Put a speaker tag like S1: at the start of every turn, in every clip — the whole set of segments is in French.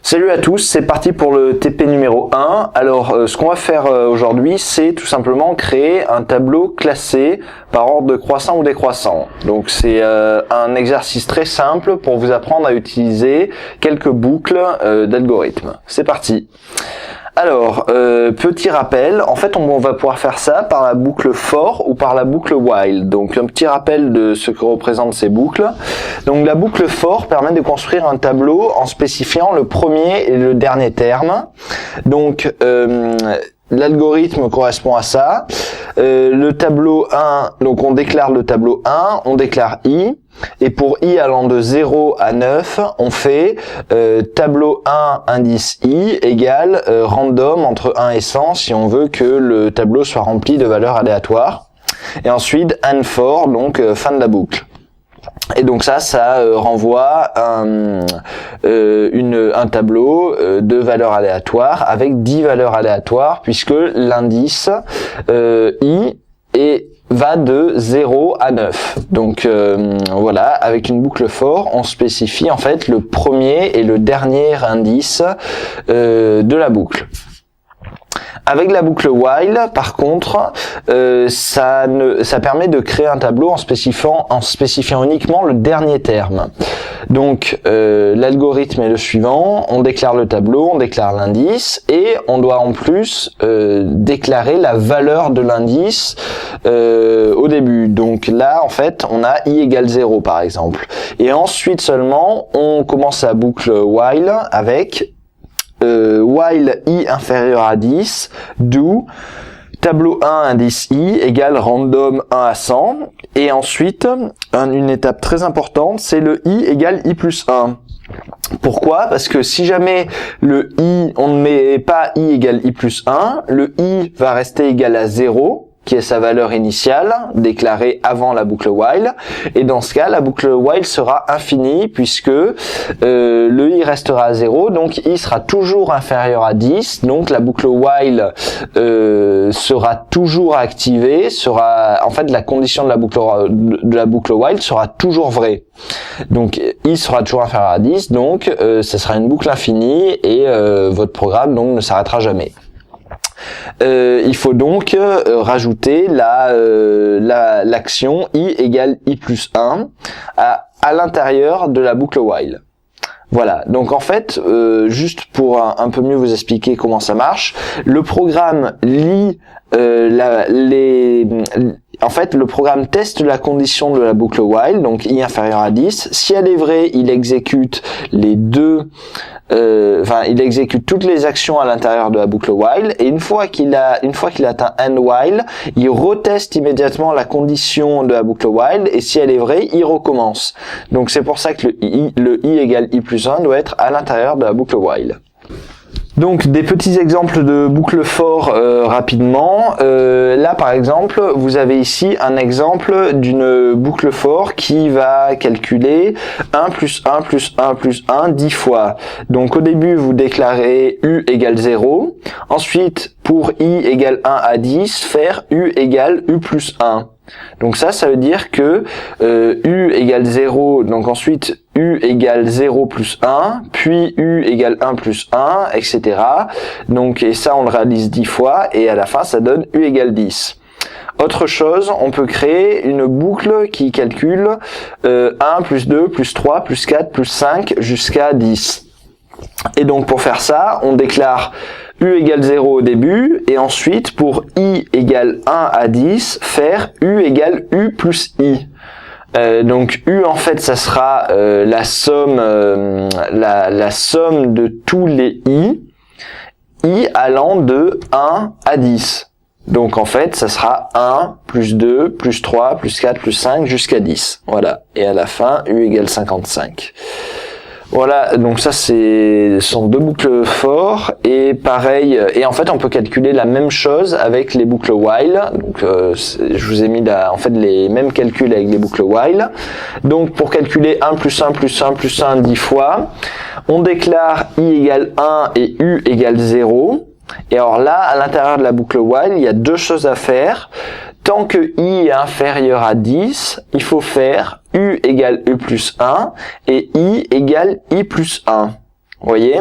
S1: Salut à tous, c'est parti pour le TP numéro 1. Alors ce qu'on va faire aujourd'hui, c'est tout simplement créer un tableau classé par ordre croissant ou décroissant. Donc c'est un exercice très simple pour vous apprendre à utiliser quelques boucles d'algorithme. C'est parti. Alors, petit rappel, en fait on va pouvoir faire ça par la boucle for ou par la boucle while. Donc un petit rappel de ce que représentent ces boucles. Donc la boucle for permet de construire un tableau en spécifiant le premier et le dernier terme. Donc l'algorithme correspond à ça. Le tableau 1, donc on déclare le tableau 1, on déclare i. Et pour i allant de 0 à 9, on fait tableau 1 indice i égale random entre 1 et 100 si on veut que le tableau soit rempli de valeurs aléatoires. Et ensuite and for, donc fin de la boucle. Et donc ça renvoie un tableau de valeurs aléatoires avec 10 valeurs aléatoires puisque l'indice i va de 0 à 9. Donc voilà, avec une boucle for, on spécifie en fait le premier et le dernier indice de la boucle. Avec la boucle while, par contre, ça permet de créer un tableau en spécifiant uniquement le dernier terme. Donc l'algorithme est le suivant, on déclare le tableau, on déclare l'indice et on doit en plus déclarer la valeur de l'indice au début. Donc là en fait on a i égale 0 par exemple. Et ensuite seulement on commence la boucle while avec while i inférieur à 10, do tableau 1 indice i égale random 1 à 100. Et ensuite, une étape très importante, c'est le i égale i plus 1. Pourquoi? Parce que si jamais le i, on ne met pas i égale i plus 1, le i va rester égal à 0, qui est sa valeur initiale, déclarée avant la boucle while. Et dans ce cas, la boucle while sera infinie, puisque le i restera à 0, donc i sera toujours inférieur à 10, donc la boucle while sera toujours activée, en fait la condition de la boucle while sera toujours vraie. Donc i sera toujours inférieur à 10, donc ça sera une boucle infinie, et votre programme donc ne s'arrêtera jamais. Il faut donc rajouter l'action i égale i plus 1 à l'intérieur de la boucle while. Voilà, donc en fait, juste pour un peu mieux vous expliquer comment ça marche, le programme lit en fait, le programme teste la condition de la boucle while, donc i inférieur à 10. Si elle est vraie, il exécute il exécute toutes les actions à l'intérieur de la boucle while, et une fois qu'il atteint end while, il reteste immédiatement la condition de la boucle while, et si elle est vraie, il recommence. Donc c'est pour ça que le i égale i plus 1 doit être à l'intérieur de la boucle while. Donc des petits exemples de boucle for rapidement. Là par exemple, vous avez ici un exemple d'une boucle for qui va calculer 1 plus 1 plus 1 plus 1 10 fois. Donc au début vous déclarez u égale 0. Ensuite pour i égale 1 à 10, faire u égale u plus 1. Donc ça veut dire que u égale 0, donc ensuite u égale 0 plus 1, puis u égale 1 plus 1, etc. Donc, et ça on le réalise 10 fois, et à la fin ça donne u égale 10. Autre chose, on peut créer une boucle qui calcule 1 plus 2 plus 3 plus 4 plus 5 jusqu'à 10. Et donc pour faire ça, on déclare u égale 0 au début, et ensuite pour i égale 1 à 10, faire u égale u plus i. Donc u en fait ça sera la somme de tous les i allant de 1 à 10. Donc en fait ça sera 1 plus 2 plus 3 plus 4 plus 5 jusqu'à 10. Voilà, et à la fin u égale 55. Voilà, donc ça sont deux boucles for, et pareil, et en fait on peut calculer la même chose avec les boucles while. Donc je vous ai mis en fait les mêmes calculs avec les boucles while. Donc pour calculer 1 plus 1 plus 1 plus 1 10 fois, on déclare i égale 1 et u égale 0. Et alors là, à l'intérieur de la boucle while, il y a deux choses à faire. Tant que i est inférieur à 10, il faut faire u égale u plus 1 et i égale i plus 1. Vous voyez,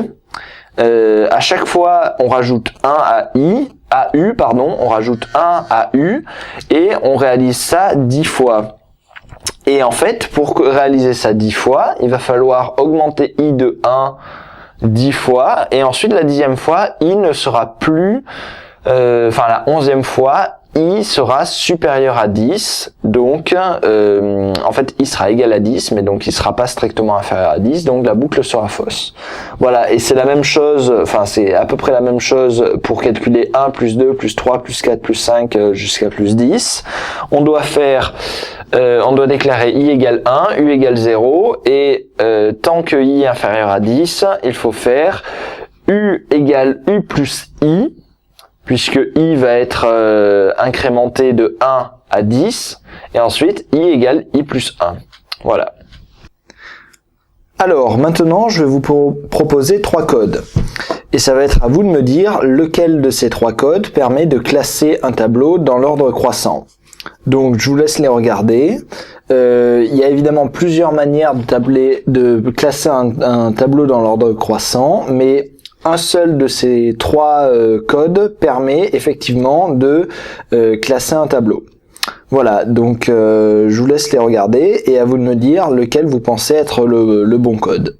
S1: à chaque fois, on rajoute 1 à U, on rajoute 1 à U, et on réalise ça 10 fois. Et en fait, pour réaliser ça 10 fois, il va falloir augmenter I de 1 10 fois, et ensuite la 10e fois, I ne sera plus, la 11e fois, I sera supérieur à 10, donc en fait I sera égal à 10, mais donc il sera pas strictement inférieur à 10, donc la boucle sera fausse. Voilà, et c'est la même chose, c'est à peu près la même chose pour calculer 1, plus 2, plus 3, plus 4, plus 5, jusqu'à plus 10. On doit déclarer I égale 1, U égale 0, et tant que I est inférieur à 10, il faut faire U égale U plus I, puisque I va être incrémenté de 1 à 10, et ensuite I égale I plus 1. Voilà. Alors, maintenant, je vais vous proposer 3 codes. Et ça va être à vous de me dire lequel de ces 3 codes permet de classer un tableau dans l'ordre croissant. Donc, je vous laisse les regarder. Il y a évidemment plusieurs manières de classer un tableau dans l'ordre croissant, mais un seul de ces 3 codes permet effectivement de classer un tableau. Voilà, donc je vous laisse les regarder et à vous de me dire lequel vous pensez être le bon code.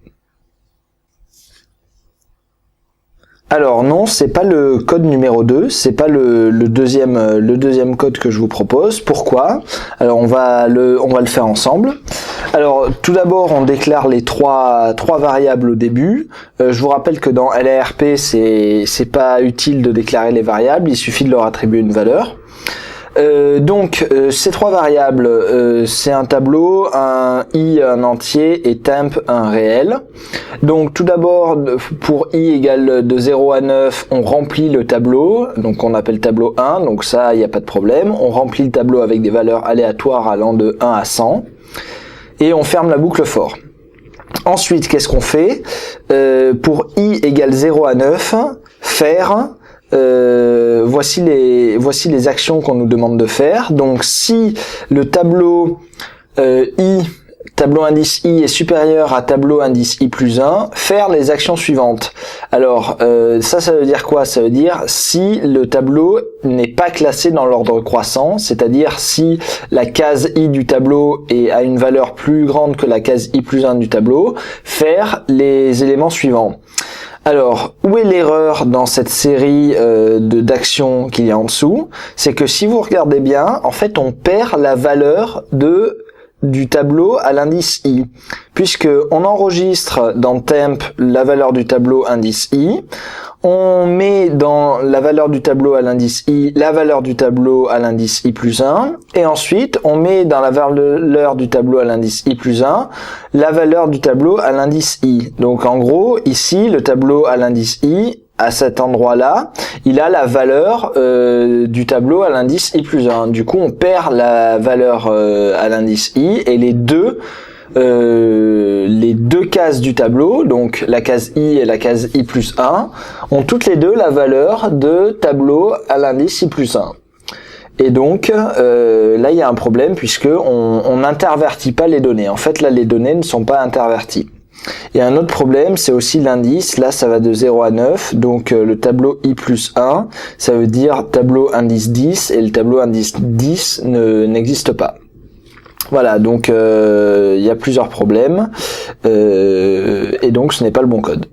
S1: Alors non, c'est pas le code numéro 2, c'est pas le deuxième code que je vous propose. Pourquoi? Alors on va le faire ensemble. Alors tout d'abord on déclare les trois variables au début. Je vous rappelle que dans LARP c'est pas utile de déclarer les variables, il suffit de leur attribuer une valeur. Ces 3 variables, c'est un tableau, un I un entier et temp un réel. Donc tout d'abord, pour I égale de 0 à 9, on remplit le tableau, donc on appelle tableau 1, donc ça, il n'y a pas de problème. On remplit le tableau avec des valeurs aléatoires allant de 1 à 100, et on ferme la boucle for. Ensuite, qu'est-ce qu'on fait? Pour I égale 0 à 9, faire... voici les actions qu'on nous demande de faire. Donc si le tableau tableau indice I est supérieur à tableau indice I plus 1, faire les actions suivantes. Alors ça veut dire quoi? Ça veut dire si le tableau n'est pas classé dans l'ordre croissant, c'est-à-dire si la case I du tableau a une valeur plus grande que la case I plus 1 du tableau, faire les éléments suivants. Alors, où est l'erreur dans cette série d'actions qu'il y a en dessous? C'est que si vous regardez bien, en fait, on perd la valeur du tableau à l'indice I, puisque on enregistre dans temp la valeur du tableau indice I, on met dans la valeur du tableau à l'indice I la valeur du tableau à l'indice I plus 1, et ensuite on met dans la valeur du tableau à l'indice I plus 1 la valeur du tableau à l'indice I. Donc en gros, ici, le tableau à l'indice I, à cet endroit-là, il a la valeur du tableau à l'indice I plus 1. Du coup, on perd la valeur à l'indice I, et les deux cases du tableau, donc la case I et la case I plus 1, ont toutes les deux la valeur de tableau à l'indice I plus 1. Et donc, là, il y a un problème puisque on n'intervertit pas les données. En fait, là, les données ne sont pas interverties. Et un autre problème, c'est aussi l'indice. Là, ça va de 0 à 9. Donc, le tableau I plus 1, ça veut dire tableau indice 10, et le tableau indice 10 n'existe pas. Voilà, donc il y a plusieurs problèmes, et donc ce n'est pas le bon code.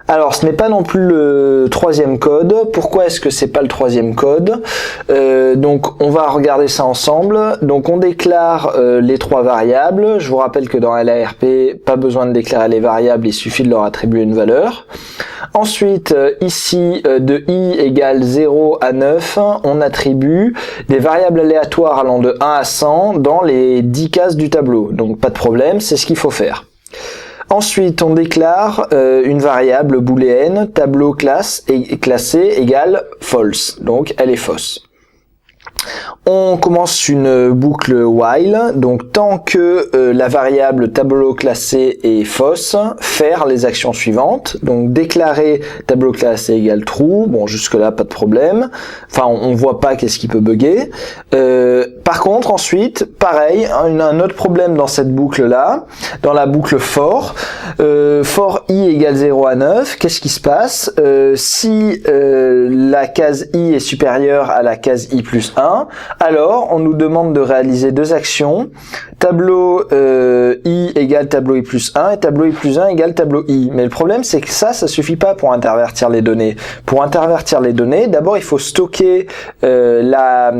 S1: Alors, ce n'est pas non plus le 3e code. Pourquoi est-ce que c'est pas le 3e code? Donc, on va regarder ça ensemble. Donc, on déclare les 3 variables. Je vous rappelle que dans LARP, pas besoin de déclarer les variables, il suffit de leur attribuer une valeur. Ensuite, ici, de I égale 0 à 9, on attribue des variables aléatoires allant de 1 à 100 dans les 10 cases du tableau. Donc, pas de problème, c'est ce qu'il faut faire. Ensuite, on déclare une variable booléenne tableau classé égale false. Donc, elle est fausse. On commence une boucle while, donc tant que la variable tableau classé est fausse, faire les actions suivantes. Donc déclarer tableau classé égale true, bon jusque là pas de problème, enfin on voit pas qu'est-ce qui peut bugger. Par contre, ensuite, pareil, un autre problème dans cette boucle-là, dans la boucle for, for i égale 0 à 9, qu'est-ce qui se passe? Si la case i est supérieure à la case i plus 1, alors on nous demande de réaliser deux actions, tableau i égale tableau i plus 1 et tableau i plus 1 égale tableau i. Mais le problème, c'est que ça suffit pas pour intervertir les données. Pour intervertir les données, d'abord il faut stocker la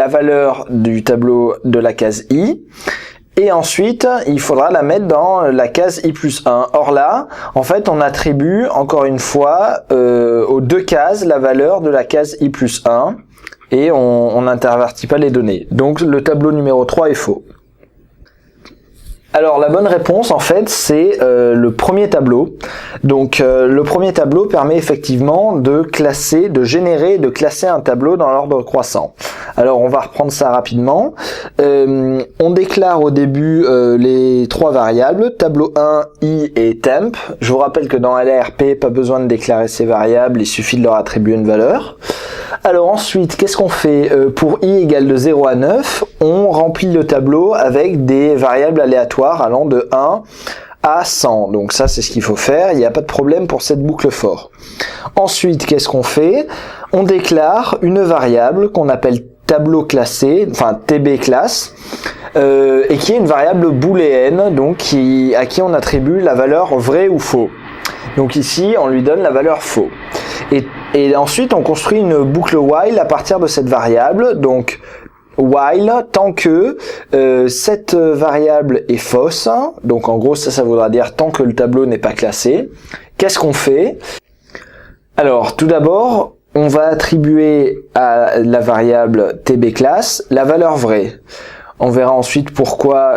S1: valeur du tableau de la case i, et ensuite il faudra la mettre dans la case i plus 1. Or là, en fait, on attribue encore une fois aux deux cases la valeur de la case i plus 1, et on n'intervertit pas les données. Donc le tableau numéro 3 est faux. Alors la bonne réponse en fait c'est le premier tableau. Donc le premier tableau permet effectivement de classer, de générer, de classer un tableau dans l'ordre croissant. Alors on va reprendre ça rapidement. On déclare au début les trois variables, tableau 1, i et temp. Je vous rappelle que dans LRP, pas besoin de déclarer ces variables, il suffit de leur attribuer une valeur. Alors ensuite, qu'est-ce qu'on fait? Pour i égale de 0 à 9, on remplit le tableau avec des variables aléatoires allant de 1 à 100. Donc ça, c'est ce qu'il faut faire. Il n'y a pas de problème pour cette boucle for. Ensuite, qu'est-ce qu'on fait? On déclare une variable qu'on appelle tableau classé, enfin TB class, et qui est une variable booléenne, donc à qui on attribue la valeur vrai ou faux. Donc ici, on lui donne la valeur faux. Et ensuite, on construit une boucle while à partir de cette variable. Donc, while tant que cette variable est fausse. Donc, en gros, ça voudra dire tant que le tableau n'est pas classé. Qu'est-ce qu'on fait? Alors, tout d'abord, on va attribuer à la variable tbClass la valeur vraie. On verra ensuite pourquoi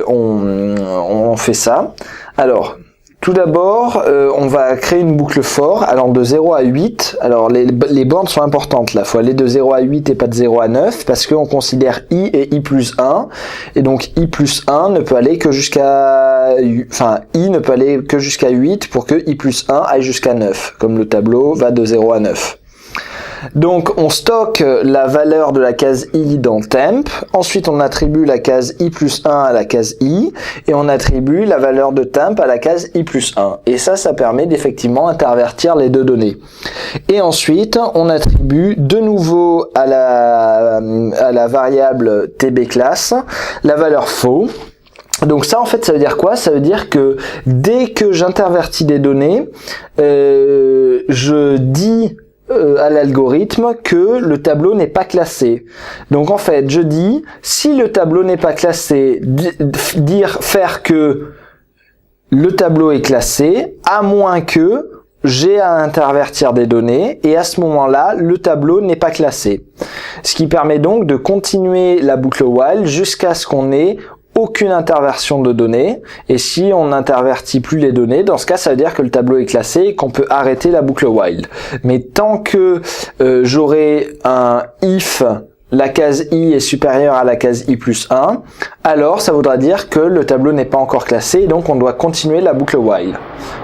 S1: on fait ça. Alors, tout d'abord, on va créer une boucle for allant de 0 à 8. Alors, les bornes sont importantes là. Il faut aller de 0 à 8 et pas de 0 à 9 parce qu'on considère i et i plus 1. Et donc, i plus 1 ne peut aller que jusqu'à... Enfin, i ne peut aller que jusqu'à 8 pour que i plus 1 aille jusqu'à 9, comme le tableau va de 0 à 9. Donc on stocke la valeur de la case i dans temp, ensuite on attribue la case i plus 1 à la case i, et on attribue la valeur de temp à la case i plus 1. Et ça permet d'effectivement intervertir les deux données. Et ensuite on attribue de nouveau à la variable tbClass la valeur faux. Donc ça en fait ça veut dire quoi? Ça veut dire que dès que j'intervertis des données, je dis à l'algorithme que le tableau n'est pas classé. Donc en fait, je dis, si le tableau n'est pas classé, faire que le tableau est classé, à moins que j'ai à intervertir des données, et à ce moment-là, le tableau n'est pas classé. Ce qui permet donc de continuer la boucle while jusqu'à ce qu'on ait aucune interversion de données, et si on n'intervertit plus les données, dans ce cas ça veut dire que le tableau est classé et qu'on peut arrêter la boucle while. Mais tant que j'aurai un if la case i est supérieure à la case i plus 1, alors ça voudra dire que le tableau n'est pas encore classé, et donc on doit continuer la boucle while.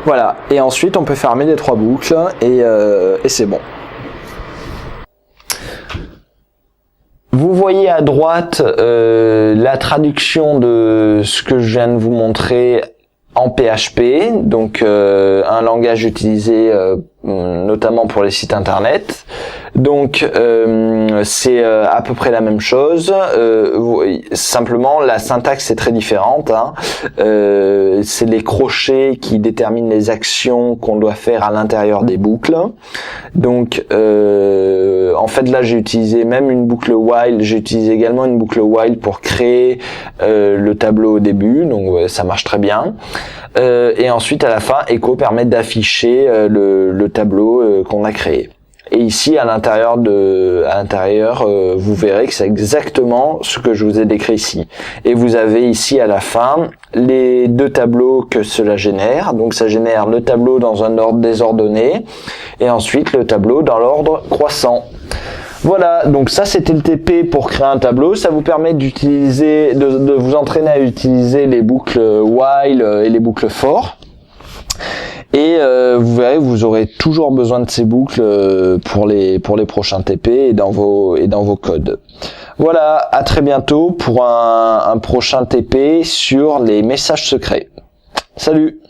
S1: Voilà, et ensuite on peut fermer les trois boucles et c'est bon. Vous voyez à droite la traduction de ce que je viens de vous montrer en PHP, donc un langage utilisé notamment pour les sites internet. Donc c'est à peu près la même chose, simplement la syntaxe est très différente, hein. C'est les crochets qui déterminent les actions qu'on doit faire à l'intérieur des boucles. Donc en fait là j'ai utilisé même une boucle while, j'ai utilisé également une boucle while pour créer le tableau au début, donc ça marche très bien. Et ensuite à la fin echo permet d'afficher le tableau qu'on a créé. Et ici à l'intérieur vous verrez que c'est exactement ce que je vous ai décrit ici. Et vous avez ici à la fin les deux tableaux que cela génère. Donc ça génère le tableau dans un ordre désordonné et ensuite le tableau dans l'ordre croissant. Voilà, donc ça c'était le TP pour créer un tableau. Ça vous permet d'utiliser, de vous entraîner à utiliser les boucles while et les boucles for. Et vous verrez, vous aurez toujours besoin de ces boucles pour les prochains TP et dans vos codes. Voilà, à très bientôt pour un prochain TP sur les messages secrets. Salut!